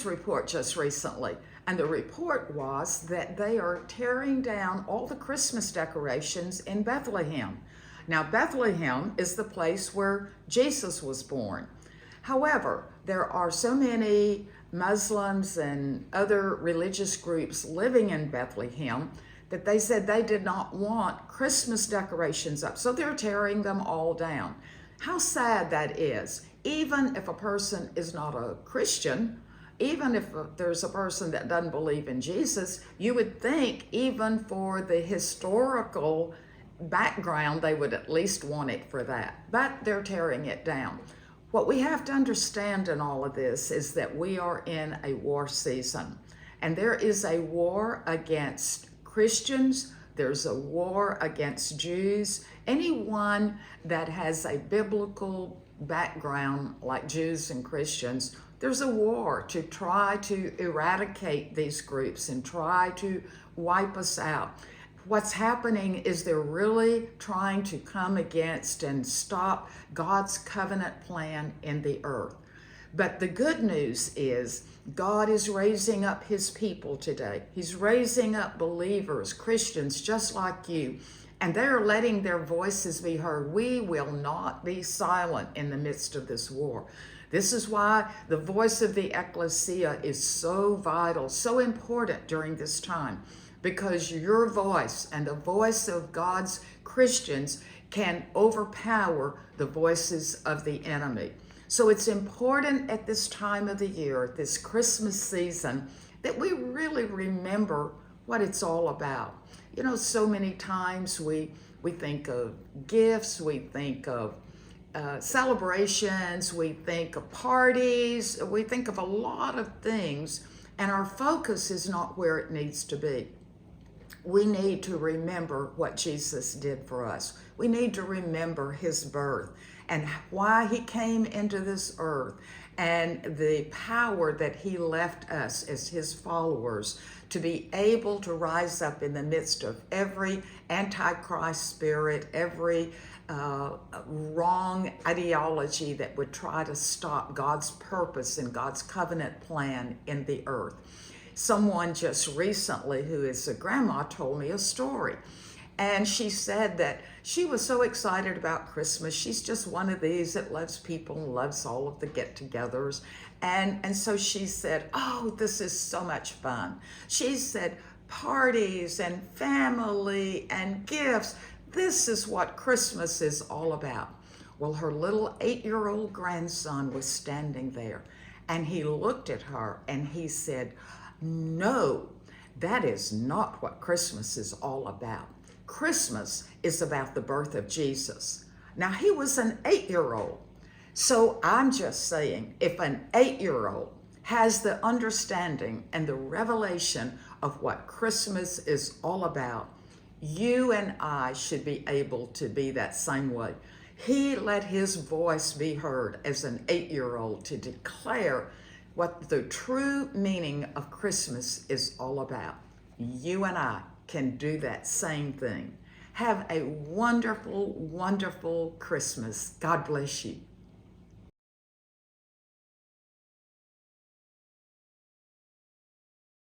report just recently, and the report was that they are tearing down all the Christmas decorations in Bethlehem. Now, Bethlehem is the place where Jesus was born. However, there are so many Muslims and other religious groups living in Bethlehem that they said they did not want Christmas decorations up, so they're tearing them all down. How sad that is. Even if a person is not a Christian, even if there's a person that doesn't believe in Jesus, you would think even for the historical background, they would at least want it for that. But they're tearing it down. What we have to understand in all of this is that we are in a war season, and there is a war against Christians, there's a war against Jews, anyone that has a biblical background like Jews and Christians. There's a war to try to eradicate these groups and try to wipe us out. What's happening is they're really trying to come against and stop God's covenant plan in the earth. But the good news is God is raising up his people today. He's raising up believers, Christians just like you, and they're letting their voices be heard. We will not be silent in the midst of this war. This is why the voice of the ecclesia is so vital, so important during this time, because your voice and the voice of God's Christians can overpower the voices of the enemy. So it's important at this time of the year, this Christmas season, that we really remember what it's all about. You know, so many times we think of gifts, we think of celebrations, we think of parties, we think of a lot of things, and our focus is not where it needs to be. We need to remember what Jesus did for us. We need to remember his birth and why he came into this earth and the power that he left us as his followers to be able to rise up in the midst of every antichrist spirit, every wrong ideology that would try to stop God's purpose and God's covenant plan in the earth. Someone just recently, who is a grandma, told me a story. And she said that she was so excited about Christmas. She's just one of these that loves people and loves all of the get-togethers. And so she said, oh, this is so much fun. She said, parties and family and gifts. This is what Christmas is all about. Well, her little 8-year-old grandson was standing there, and he looked at her and he said, no, that is not what Christmas is all about. Christmas is about the birth of Jesus. Now, he was an 8-year-old. So I'm just saying, if an 8-year-old has the understanding and the revelation of what Christmas is all about, you and I should be able to be that same way. He let his voice be heard as an 8-year-old to declare what the true meaning of Christmas is all about. You and I can do that same thing. Have a wonderful, wonderful Christmas. God bless you.